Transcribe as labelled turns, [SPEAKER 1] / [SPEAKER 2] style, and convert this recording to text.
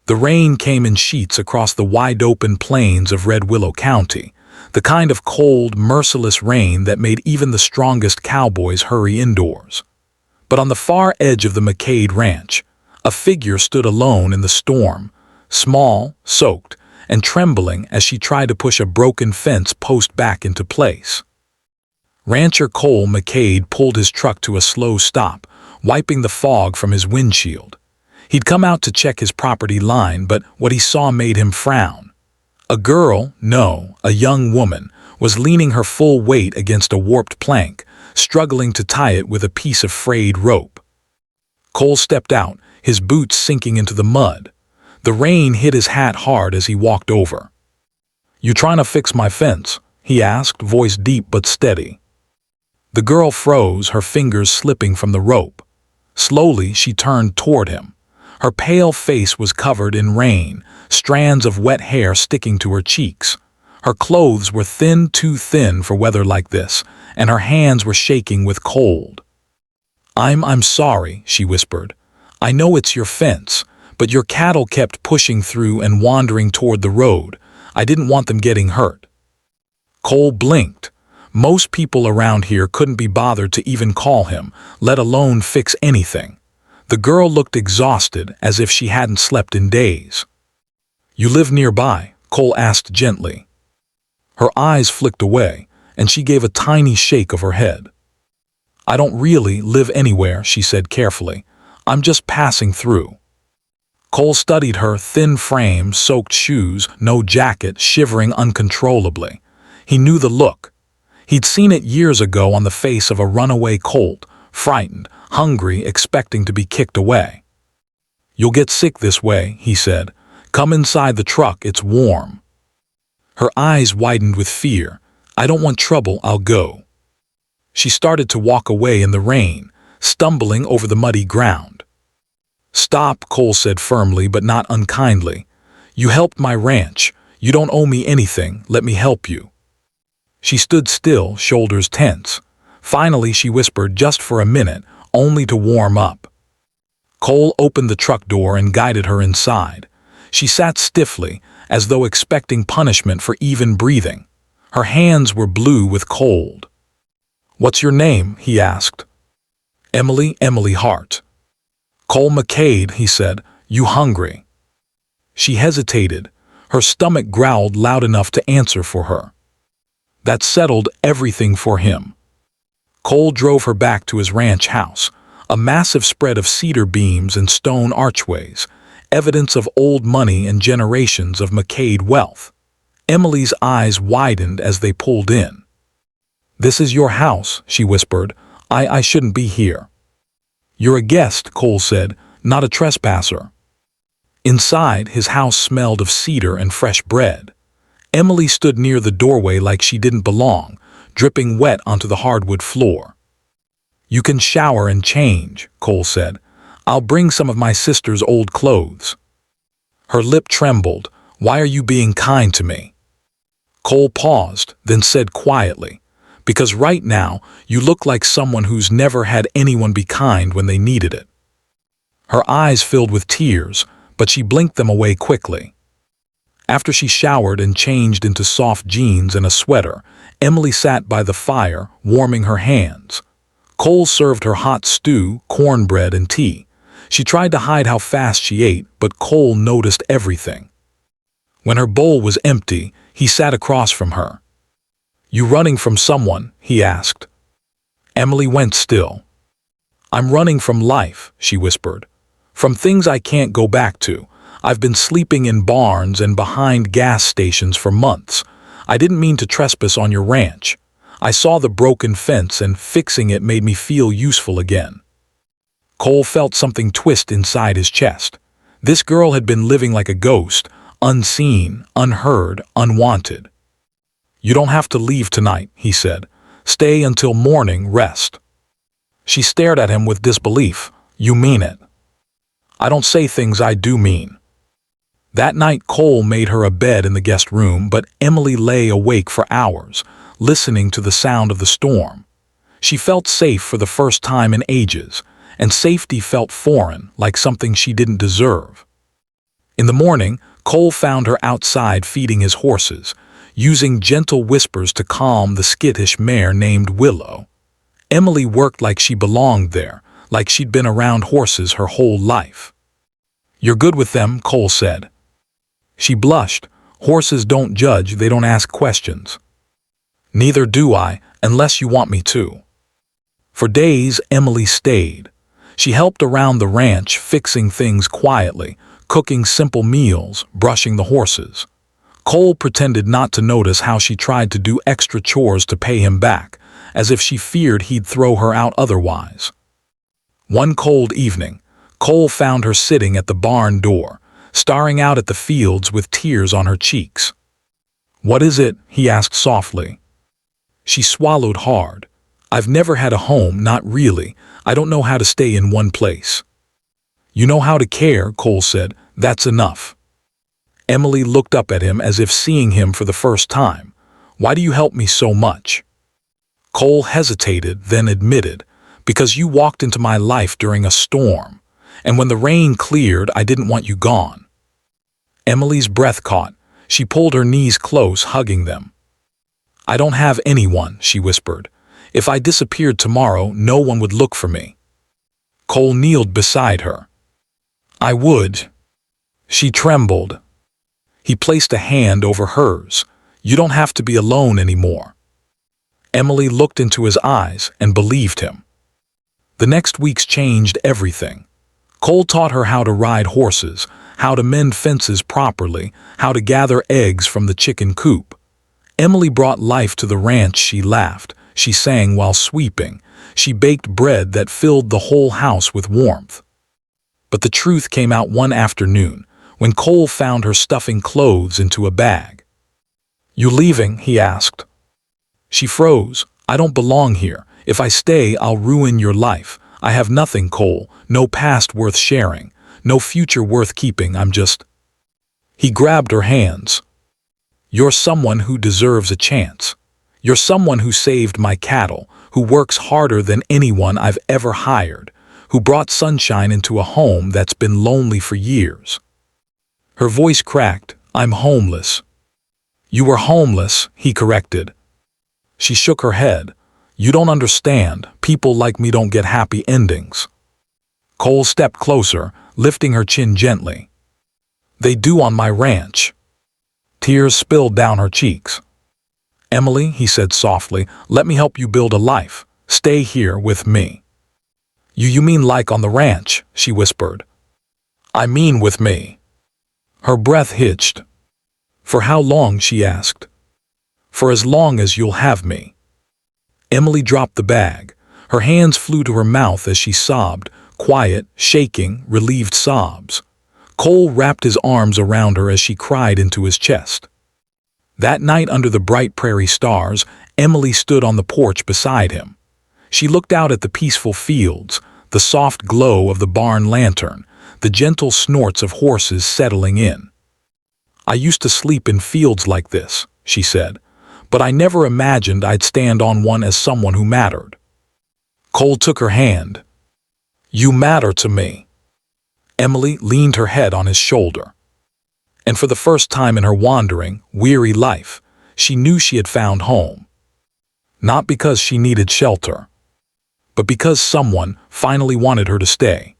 [SPEAKER 1] The rain came in sheets across the wide-open plains of Red Willow County, the kind of cold, merciless rain that made even the strongest cowboys hurry indoors. But on the far edge of the McCade ranch, a figure stood alone in the storm, small, soaked, and trembling as she tried to push a broken fence post back into place. Rancher Cole McCade pulled his truck to a slow stop, wiping the fog from his windshield. He'd come out to check his property line, but what he saw made him frown. A girl, no, a young woman, was leaning her full weight against a warped plank, struggling to tie it with a piece of frayed rope. Cole stepped out, his boots sinking into the mud. The rain hit his hat hard as he walked over. "You trying to fix my fence?" he asked, voice deep but steady. The girl froze, her fingers slipping from the rope. Slowly, she turned toward him. Her pale face was covered in rain, strands of wet hair sticking to her cheeks. Her clothes were thin, too thin for weather like this, and her hands were shaking with cold. I'm sorry," she whispered. "I know it's your fence, but your cattle kept pushing through and wandering toward the road. I didn't want them getting hurt." Cole blinked. Most people around here couldn't be bothered to even call him, let alone fix anything. The girl looked exhausted, as if she hadn't slept in days. "You live nearby?" Cole asked gently. Her eyes flicked away, and she gave a tiny shake of her head. "I don't really live anywhere," she said carefully. "I'm just passing through." Cole studied her thin frame, soaked shoes, no jacket, shivering uncontrollably. He knew the look. He'd seen it years ago on the face of a runaway colt, frightened, hungry, expecting to be kicked away. "You'll get sick this way," he said. "Come inside the truck, it's warm." Her eyes widened with fear. "I don't want trouble, I'll go." She started to walk away in the rain, stumbling over the muddy ground. "Stop," Cole said firmly but not unkindly. "You helped my ranch. You don't owe me anything. Let me help you." She stood still, shoulders tense. Finally, she whispered, "Just for a minute, only to warm up." Cole opened the truck door and guided her inside. She sat stiffly, as though expecting punishment for even breathing. Her hands were blue with cold. "What's your name?" he asked. Emily Hart." "Cole McCade," he said. "You hungry?" She hesitated. Her stomach growled loud enough to answer for her. That settled everything for him. Cole drove her back to his ranch house, a massive spread of cedar beams and stone archways, evidence of old money and generations of McCade wealth. Emily's eyes widened as they pulled in. "This is your house," she whispered. I shouldn't be here." "You're a guest," Cole said, "not a trespasser." Inside, his house smelled of cedar and fresh bread. Emily stood near the doorway like she didn't belong, dripping wet onto the hardwood floor. "You can shower and change," Cole said. "I'll bring some of my sister's old clothes." Her lip trembled. "Why are you being kind to me?" Cole paused, then said quietly, "Because right now you look like someone who's never had anyone be kind when they needed it." Her eyes filled with tears, but she blinked them away quickly. After she showered and changed into soft jeans and a sweater, Emily sat by the fire, warming her hands. Cole served her hot stew, cornbread, and tea. She tried to hide how fast she ate, but Cole noticed everything. When her bowl was empty, he sat across from her. "You running from someone?" he asked. Emily went still. "I'm running from life," she whispered. "From things I can't go back to. I've been sleeping in barns and behind gas stations for months. I didn't mean to trespass on your ranch. I saw the broken fence and fixing it made me feel useful again." Cole felt something twist inside his chest. This girl had been living like a ghost, unseen, unheard, unwanted. "You don't have to leave tonight," he said. "Stay until morning, rest." She stared at him with disbelief. "You mean it?" "I don't say things I do mean." That night Cole made her a bed in the guest room, but Emily lay awake for hours, listening to the sound of the storm. She felt safe for the first time in ages, and safety felt foreign, like something she didn't deserve. In the morning, Cole found her outside feeding his horses, using gentle whispers to calm the skittish mare named Willow. Emily worked like she belonged there, like she'd been around horses her whole life. "You're good with them," Cole said. She blushed. "Horses don't judge, they don't ask questions." "Neither do I, unless you want me to." For days, Emily stayed. She helped around the ranch, fixing things quietly, cooking simple meals, brushing the horses. Cole pretended not to notice how she tried to do extra chores to pay him back, as if she feared he'd throw her out otherwise. One cold evening, Cole found her sitting at the barn door, staring out at the fields with tears on her cheeks. "What is it?" he asked softly. She swallowed hard. "I've never had a home, not really. I don't know how to stay in one place." "You know how to care," Cole said. "That's enough." Emily looked up at him as if seeing him for the first time. "Why do you help me so much?" Cole hesitated, then admitted, "Because you walked into my life during a storm, and when the rain cleared, I didn't want you gone." Emily's breath caught. She pulled her knees close, hugging them. "I don't have anyone," she whispered. "If I disappeared tomorrow, no one would look for me." Cole kneeled beside her. "I would." She trembled. He placed a hand over hers. "You don't have to be alone anymore." Emily looked into his eyes and believed him. The next weeks changed everything. Cole taught her how to ride horses, how to mend fences properly, how to gather eggs from the chicken coop. Emily brought life to the ranch. She laughed. She sang while sweeping. She baked bread that filled the whole house with warmth. But the truth came out one afternoon, when Cole found her stuffing clothes into a bag. "You leaving?" he asked. She froze. "I don't belong here. If I stay, I'll ruin your life. I have nothing, Cole. No past worth sharing. No future worth keeping. I'm just—" He grabbed her hands. "You're someone who deserves a chance. You're someone who saved my cattle, who works harder than anyone I've ever hired, who brought sunshine into a home that's been lonely for years." Her voice cracked. "I'm homeless." "You were homeless," he corrected. She shook her head. "You don't understand. People like me don't get happy endings." Cole stepped closer, lifting her chin gently. "They do on my ranch." Tears spilled down her cheeks. "Emily," he said softly, "let me help you build a life. Stay here with me." You mean like on the ranch?" she whispered. "I mean with me." Her breath hitched. "For how long?" she asked. "For as long as you'll have me." Emily dropped the bag. Her hands flew to her mouth as she sobbed, quiet, shaking, relieved sobs. Cole wrapped his arms around her as she cried into his chest. That night under the bright prairie stars, Emily stood on the porch beside him. She looked out at the peaceful fields, the soft glow of the barn lantern, the gentle snorts of horses settling in. "I used to sleep in fields like this," she said, "but I never imagined I'd stand on one as someone who mattered." Cole took her hand. "You matter to me." Emily leaned her head on his shoulder. And for the first time in her wandering, weary life, she knew she had found home. Not because she needed shelter, but because someone finally wanted her to stay.